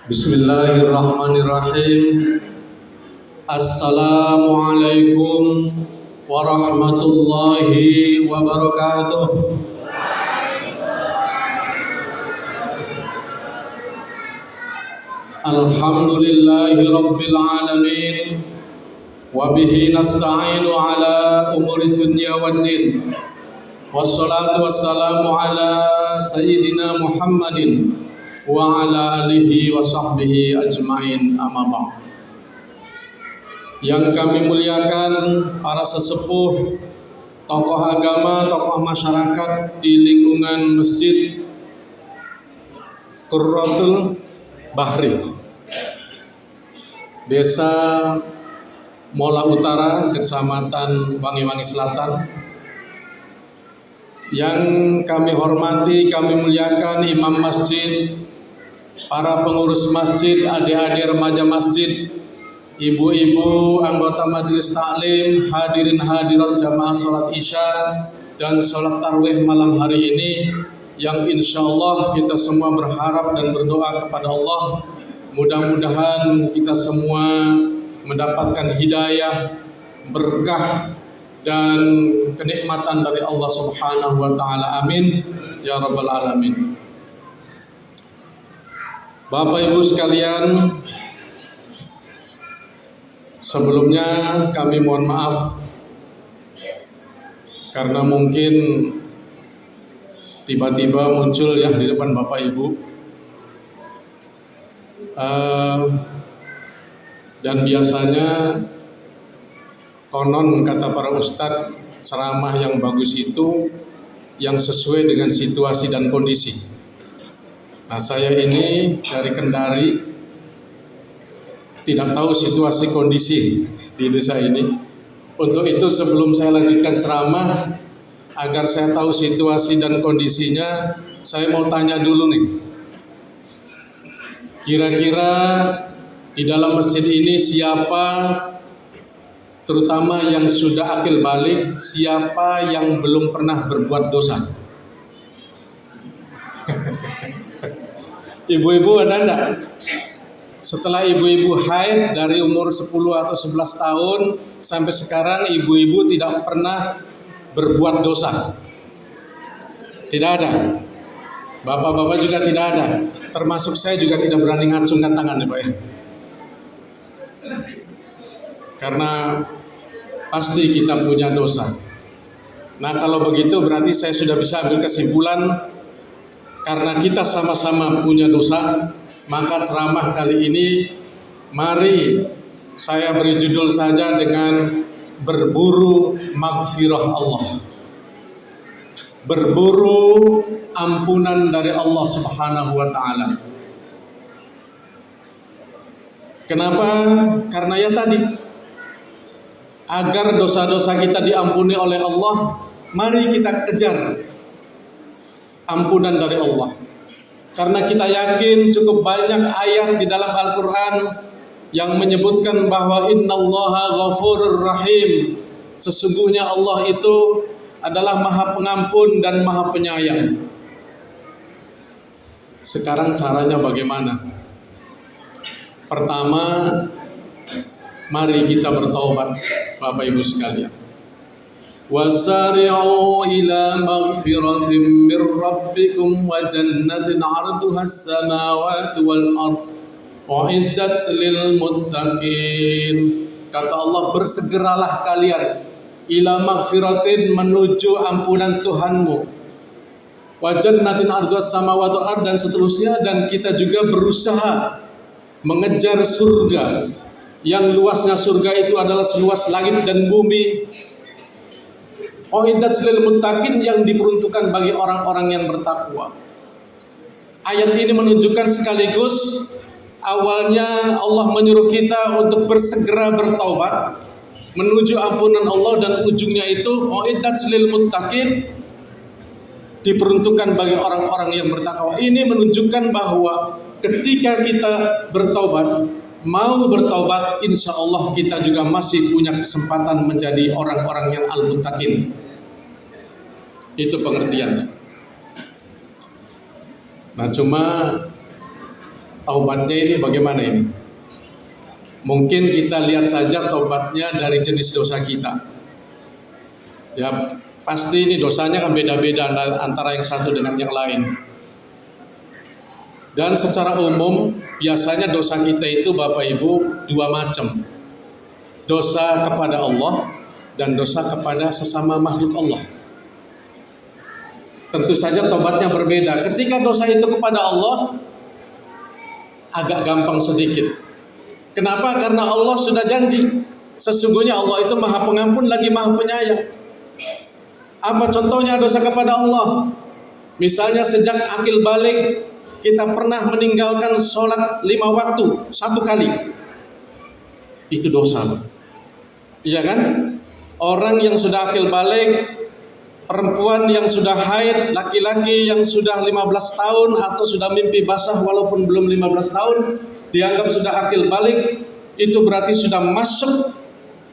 Bismillahirrahmanirrahim. Assalamualaikum warahmatullahi wabarakatuh. Alhamdulillahi rabbil alamin. Wa bihi nasta'inu ala umuri dunya waddin. Wassalatu wassalamu ala sayyidina Muhammadin wa ala alihi wa sahbihi ajma'in, amma ba'd. Yang kami muliakan para sesepuh, tokoh agama, tokoh masyarakat di lingkungan Masjid Qurratul Bahri, Desa Mola Utara, Kecamatan Wangi-Wangi Selatan. Yang kami hormati, kami muliakan imam masjid, para pengurus masjid, adik-adik remaja masjid, ibu-ibu anggota majelis taklim, hadirin hadirat jamaah sholat isya dan sholat tarawih malam hari ini, yang insya Allah kita semua berharap dan berdoa kepada Allah, mudah-mudahan kita semua mendapatkan hidayah, berkah dan kenikmatan dari Allah Subhanahu wa taala. Amin ya rabbal alamin. Bapak Ibu sekalian, sebelumnya kami mohon maaf karena mungkin tiba-tiba muncul ya di depan Bapak Ibu, dan biasanya konon kata para ustadz, ceramah yang bagus itu yang sesuai dengan situasi dan kondisi. Nah, saya ini dari Kendari, tidak tahu situasi kondisi di desa ini. Untuk itu sebelum saya lanjutkan ceramah, agar saya tahu situasi dan kondisinya, saya mau tanya dulu nih. Kira-kira di dalam masjid ini siapa, terutama yang sudah akil balik, siapa yang belum pernah berbuat dosa? Ibu-ibu ada enggak? Setelah ibu-ibu haid dari umur 10 atau 11 tahun sampai sekarang, ibu-ibu tidak pernah berbuat dosa? Tidak ada. Bapak-bapak juga tidak ada. Termasuk saya juga tidak berani ngacungkan tangan ya Pak ya. Karena pasti kita punya dosa. Nah, kalau begitu berarti saya sudah bisa ambil kesimpulan, karena kita sama-sama punya dosa, maka ceramah kali ini mari saya beri judul saja dengan berburu maghfirah Allah. Berburu ampunan dari Allah Subhanahu wa taala. Kenapa? Karena ya tadi, agar dosa-dosa kita diampuni oleh Allah, mari kita kejar ampunan dari Allah. Karena kita yakin cukup banyak ayat di dalam Al-Quran yang menyebutkan bahwa innallaha ghafurur rahim. Sesungguhnya Allah itu adalah maha pengampun dan maha penyayang. Sekarang caranya bagaimana? Pertama, mari kita bertaubat Bapak Ibu sekalian. Wasari'u ila maghfiratin mir rabbikum wa jannatin 'arduha as-samawati wal ard u'iddat lil muttaqin. Kata Allah, bersegeralah kalian ila maghfiratin, menuju ampunan Tuhanmu, wa jannatin 'arduha as-samawati wal ard, dan seterusnya. Dan kita juga berusaha mengejar surga, yang luasnya surga itu adalah seluas langit dan bumi. U'iddat lil muttaqin, yang diperuntukkan bagi orang-orang yang bertakwa. Ayat ini menunjukkan sekaligus awalnya Allah menyuruh kita untuk bersegera bertaubat menuju ampunan Allah, dan ujungnya itu u'iddat lil muttaqin, diperuntukkan bagi orang-orang yang bertakwa. Ini menunjukkan bahwa ketika kita bertaubat, mau bertaubat, insya Allah kita juga masih punya kesempatan menjadi orang-orang yang al-muttaqin. Itu pengertiannya. Nah, cuma taubatnya ini bagaimana ini? Mungkin kita lihat saja taubatnya dari jenis dosa kita. Ya, pasti ini dosanya kan beda-beda antara yang satu dengan yang lain. Dan secara umum biasanya dosa kita itu Bapak Ibu dua macam. Dosa kepada Allah dan dosa kepada sesama makhluk Allah. Tentu saja tobatnya berbeda. Ketika dosa itu kepada Allah agak gampang sedikit. Kenapa? Karena Allah sudah janji. Sesungguhnya Allah itu Maha Pengampun lagi Maha Penyayang. Apa contohnya dosa kepada Allah? Misalnya sejak akil balik kita pernah meninggalkan sholat 5 waktu 1 kali. Itu dosa. Iya kan? Orang yang sudah akil balik, perempuan yang sudah haid, laki-laki yang sudah 15 tahun atau sudah mimpi basah walaupun belum 15 tahun, dianggap sudah akil balik, itu berarti sudah masuk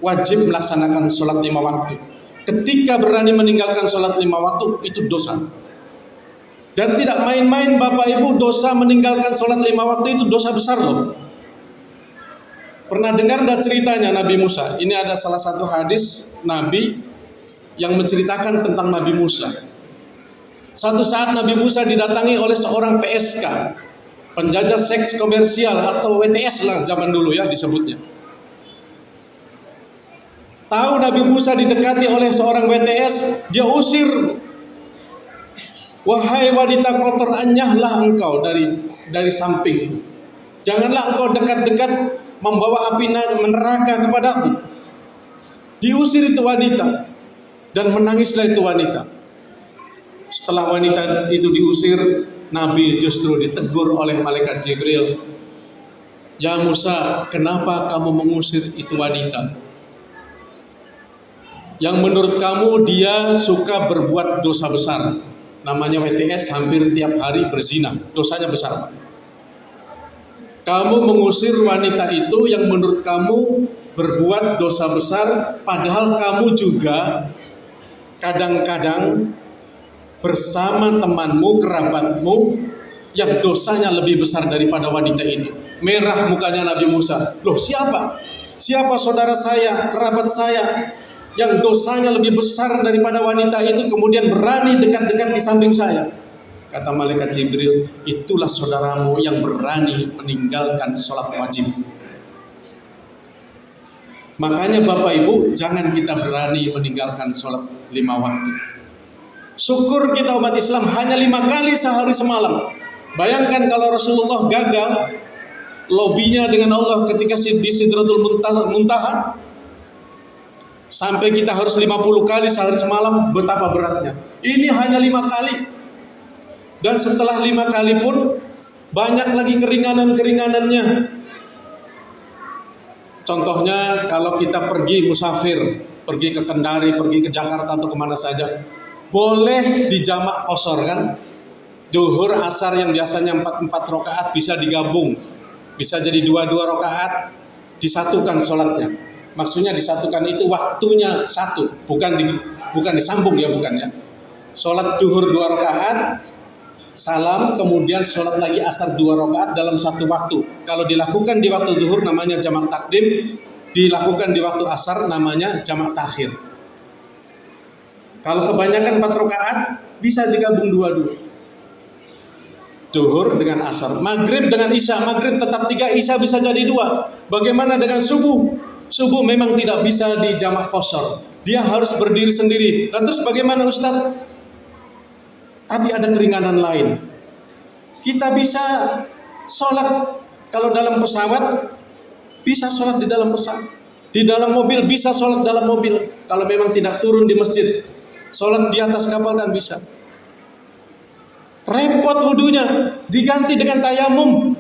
wajib melaksanakan sholat 5 waktu. Ketika berani meninggalkan sholat 5 waktu, itu dosa. Dan tidak main-main Bapak Ibu, dosa meninggalkan sholat 5 waktu itu dosa besar loh. Pernah dengar enggak ceritanya Nabi Musa? Ini ada salah satu hadis Nabi yang menceritakan tentang Nabi Musa. Suatu saat Nabi Musa didatangi oleh seorang PSK, penjajah seks komersial atau WTS lah zaman dulu ya disebutnya. Tahu Nabi Musa didekati oleh seorang WTS, dia usir. Wahai wanita kotor, anyahlah engkau dari samping. Janganlah engkau dekat-dekat membawa api neraka kepadaku. Diusir itu wanita dan menangislah itu wanita. Setelah wanita itu diusir, Nabi justru ditegur oleh malaikat Jibril. Ya Musa, kenapa kamu mengusir itu wanita? Yang menurut kamu dia suka berbuat dosa besar. Namanya WTS, hampir tiap hari berzina. Dosanya besar. Kamu mengusir wanita itu yang menurut kamu berbuat dosa besar, padahal kamu juga kadang-kadang bersama temanmu, kerabatmu yang dosanya lebih besar daripada wanita itu. Merah mukanya Nabi Musa. Loh siapa? Siapa saudara saya, kerabat saya yang dosanya lebih besar daripada wanita itu kemudian berani dekat-dekat di samping saya? Kata malaikat Jibril, itulah saudaramu yang berani meninggalkan sholat wajib. Makanya Bapak Ibu, jangan kita berani meninggalkan sholat 5 waktu. Syukur kita umat Islam hanya 5 kali sehari semalam. Bayangkan kalau Rasulullah gagal lobbynya dengan Allah ketika di Sidratul Muntaha, sampai kita harus 50 kali sehari semalam, betapa beratnya. Ini hanya 5 kali. Dan setelah 5 kali pun banyak lagi keringanan-keringanannya. Contohnya kalau kita pergi musafir, pergi ke Kendari, pergi ke Jakarta atau kemana saja, boleh dijamak qashar kan? Duhur, asar yang biasanya 4 rakaat bisa digabung. Bisa jadi 2 rakaat, disatukan sholatnya. Maksudnya disatukan itu waktunya satu, bukan disambung ya, bukan ya. Sholat duhur 2 rakaat, salam, kemudian sholat lagi asar 2 rakaat dalam satu waktu. Kalau dilakukan di waktu duhur namanya jamak takdim, dilakukan di waktu asar namanya jamak takhir. Kalau kebanyakan 4 rakaat bisa digabung 2. Duhur dengan asar, maghrib dengan isya, maghrib tetap 3, isya bisa jadi 2. Bagaimana dengan subuh? Subuh memang tidak bisa di jamak qashar, dia harus berdiri sendiri. Dan terus bagaimana Ustaz? Tapi ada keringanan lain. Kita bisa sholat kalau dalam pesawat, bisa sholat di dalam pesawat. Di dalam mobil bisa sholat dalam mobil. Kalau memang tidak turun di masjid, sholat di atas kapal kan bisa. Repot wudunya, diganti dengan tayamum.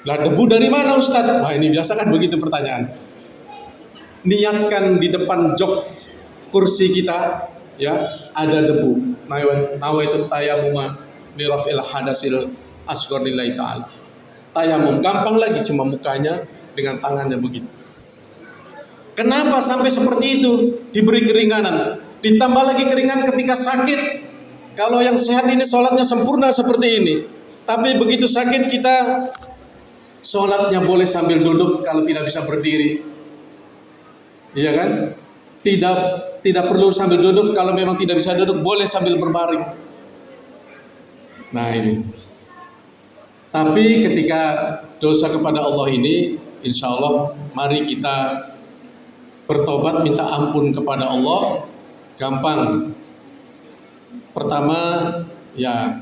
Lah debu dari mana Ustaz? Wah ini biasa kan begitu pertanyaan. Niatkan di depan jok kursi kita, ya ada debu. Nawaitu tayamuma lirafil hadasil asghar lillahi ta'ala. Tayamum gampang lagi, cuma mukanya dengan tangannya begitu. Kenapa sampai seperti itu? Diberi keringanan. Ditambah lagi keringan ketika sakit. Kalau yang sehat ini sholatnya sempurna seperti ini, Tapi begitu sakit kita, sholatnya boleh sambil duduk kalau tidak bisa berdiri. Iya kan? Tidak perlu sambil duduk, kalau memang tidak bisa duduk boleh sambil berbaring. Nah ini. Tapi ketika dosa kepada Allah ini, insya Allah mari kita bertobat, minta ampun kepada Allah. Gampang. Pertama, ya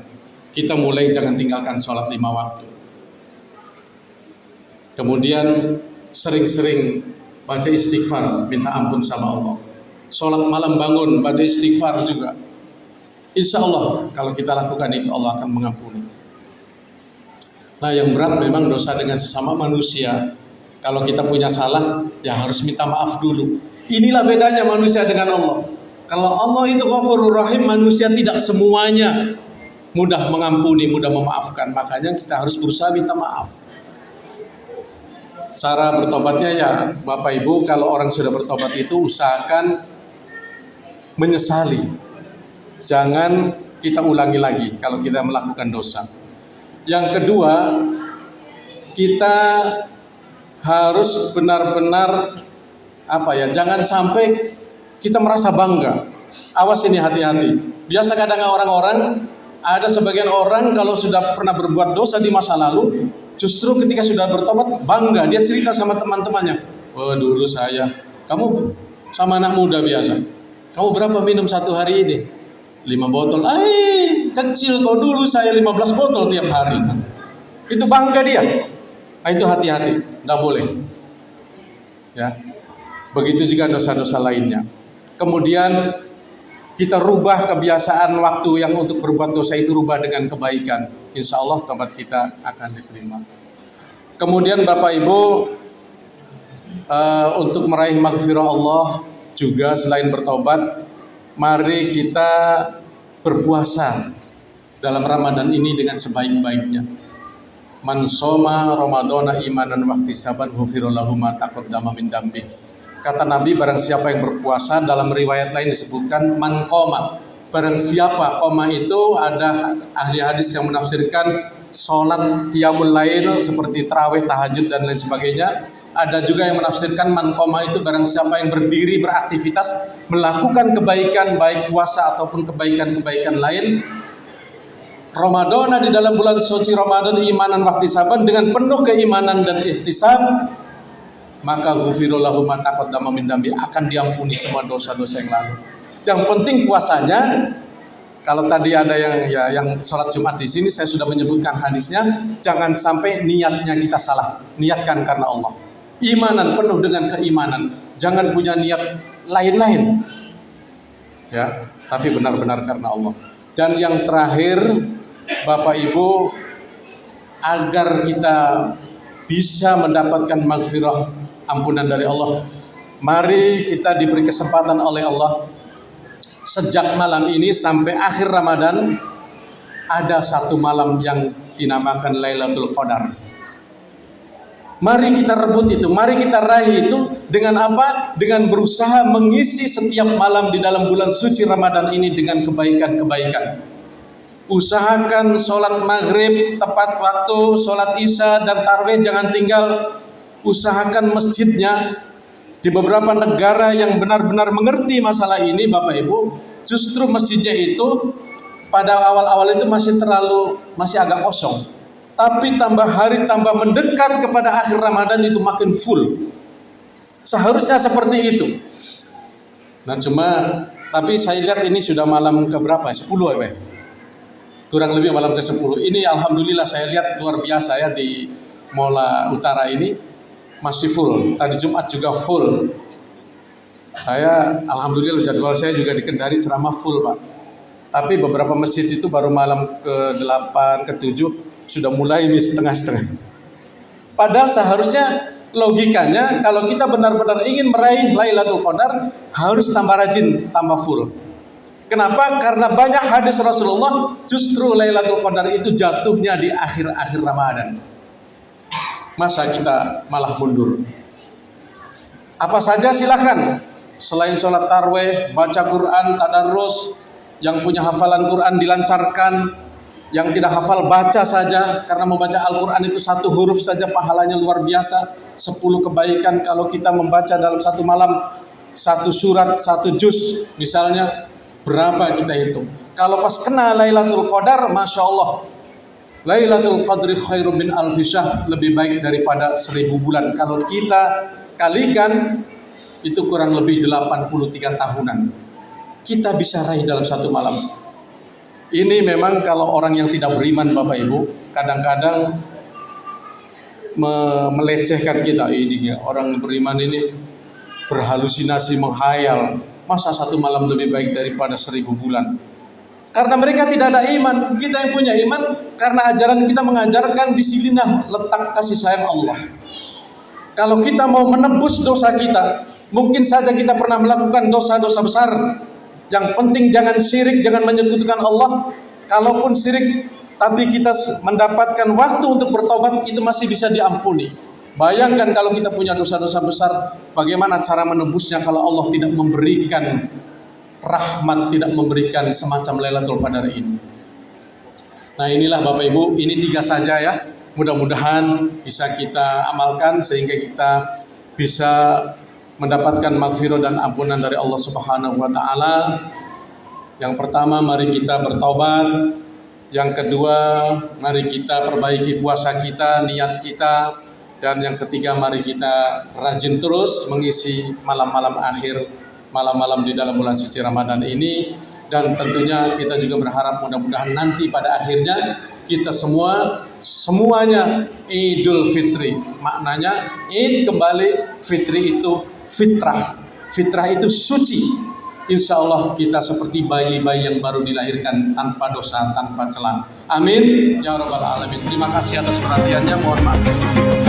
kita mulai jangan tinggalkan sholat 5 waktu. Kemudian sering-sering baca istighfar, minta ampun sama Allah. Sholat malam bangun, baca istighfar juga. Insya Allah kalau kita lakukan itu Allah akan mengampuni. Nah yang berat memang dosa dengan sesama manusia. Kalau kita punya salah, ya harus minta maaf dulu. Inilah bedanya manusia dengan Allah. Kalau Allah itu Ghafurur Rahim, manusia tidak semuanya mudah mengampuni, mudah memaafkan. Makanya kita harus berusaha minta maaf. Cara bertobatnya ya Bapak Ibu, kalau orang sudah bertobat itu usahakan menyesali. Jangan kita ulangi lagi kalau kita melakukan dosa. Yang kedua, kita harus benar-benar jangan sampai kita merasa bangga. Awas ini, hati-hati. Biasa kadang orang-orang, ada sebagian orang kalau sudah pernah berbuat dosa di masa lalu, justru ketika sudah bertobat bangga, dia cerita sama teman-temannya. Oh dulu kamu sama anak muda biasa. Kamu berapa minum satu hari ini? 5 botol. Kecil kau, dulu saya 15 botol tiap hari. Itu bangga dia. Itu hati-hati, nggak boleh. Ya. Begitu juga dosa-dosa lainnya. Kemudian kita rubah kebiasaan waktu yang untuk berbuat dosa itu, rubah dengan kebaikan. Insya Allah tobat kita akan diterima. Kemudian Bapak Ibu, untuk meraih maghfirah Allah juga selain bertobat, mari kita berpuasa dalam Ramadan ini dengan sebaik-baiknya. Man shoma Ramadhana imanan wa ihtisaban ghufira lahu ma taqaddama min dambi. Kata Nabi, barang siapa yang berpuasa, dalam riwayat lain disebutkan man qoma. Barang siapa, qoma itu ada ahli hadis yang menafsirkan sholat qiyamul lail seperti tarawih, tahajud dan lain sebagainya. Ada juga yang menafsirkan man qoma itu barang siapa yang berdiri beraktivitas melakukan kebaikan baik puasa ataupun kebaikan-kebaikan lain. Ramadan di dalam bulan suci Ramadan imanan wa ihtisaban, dengan penuh keimanan dan ihtisab, maka ghufira lahu ma taqaddama min dambi, akan diampuni semua dosa-dosa yang lalu. Yang penting puasanya. Kalau tadi ada yang sholat Jumat di sini, saya sudah menyebutkan hadisnya, jangan sampai niatnya kita salah. Niatkan karena Allah. Imanan, penuh dengan keimanan. Jangan punya niat lain-lain. Ya, tapi benar-benar karena Allah. Dan yang terakhir, Bapak Ibu, agar kita bisa mendapatkan maghfirah, ampunan dari Allah, mari kita diberi kesempatan oleh Allah. Sejak malam ini sampai akhir Ramadan, ada satu malam yang dinamakan Lailatul Qadar. Mari kita rebut itu, mari kita raih itu. Dengan apa? Dengan berusaha mengisi setiap malam di dalam bulan suci Ramadan ini dengan kebaikan-kebaikan. Usahakan sholat maghrib tepat waktu, sholat isya dan tarawih jangan tinggal. Usahakan masjidnya. Di beberapa negara yang benar-benar mengerti masalah ini, Bapak Ibu, justru masjidnya itu pada awal-awal itu masih agak kosong. Tapi tambah hari tambah mendekat kepada akhir Ramadan itu makin full. Seharusnya seperti itu. Nah tapi saya lihat ini sudah malam keberapa? 10 ya? Kurang lebih malam ke-10. Ini alhamdulillah saya lihat luar biasa ya, di Mola Utara ini masih full. Tadi Jumat juga full. Saya alhamdulillah jadwal saya juga di Kendari ceramah full, Pak. Tapi beberapa masjid itu baru malam ke-8, ke-7 sudah mulai setengah-setengah. Padahal seharusnya logikanya kalau kita benar-benar ingin meraih Lailatul Qadar harus tambah rajin, tambah full. Kenapa? Karena banyak hadis Rasulullah justru Lailatul Qadar itu jatuhnya di akhir-akhir Ramadan. Masa kita malah mundur? Apa saja silakan. Selain sholat tarawih, baca Quran, tadarus, yang punya hafalan Quran dilancarkan. Yang tidak hafal baca saja, karena membaca Al-Quran itu satu huruf saja pahalanya luar biasa. 10 kebaikan kalau kita membaca dalam satu malam, satu surat, satu juz misalnya, berapa kita hitung. Kalau pas kena Lailatul Qadar, Masya Allah, Lailatul Qadri khairum min alfi syahr, lebih baik daripada 1000 bulan. Kalau kita kalikan, itu kurang lebih 83 tahunan kita bisa raih dalam satu malam. Ini memang kalau orang yang tidak beriman, Bapak Ibu, kadang-kadang melecehkan kita. Ini orang beriman ini berhalusinasi, menghayal. Masa satu malam lebih baik daripada 1000 bulan? Karena mereka tidak ada iman. Kita yang punya iman, karena ajaran kita mengajarkan di sinilah letak kasih sayang Allah. Kalau kita mau menebus dosa kita, mungkin saja kita pernah melakukan dosa-dosa besar. Yang penting jangan syirik, jangan menyekutukan Allah. Kalaupun syirik, tapi kita mendapatkan waktu untuk bertobat, itu masih bisa diampuni. Bayangkan kalau kita punya dosa-dosa besar, bagaimana cara menebusnya kalau Allah tidak memberikan rahmat, tidak memberikan semacam Lailatul Qadar ini. Nah inilah Bapak Ibu, ini 3 saja ya. Mudah-mudahan bisa kita amalkan sehingga kita bisa mendapatkan maghfirah dan ampunan dari Allah Subhanahu wa taala. Yang pertama, mari kita bertobat. Yang kedua, mari kita perbaiki puasa kita, niat kita. Dan yang ketiga, mari kita rajin terus mengisi malam-malam akhir, malam-malam di dalam bulan suci Ramadan ini. Dan tentunya kita juga berharap mudah-mudahan nanti pada akhirnya kita semuanya Idul Fitri. Maknanya Id kembali, Fitri itu fitrah. Fitrah itu suci. Insya Allah kita seperti bayi-bayi yang baru dilahirkan, tanpa dosa, tanpa celah. Amin ya rabbal alamin. Terima kasih atas perhatiannya. Mohon maaf.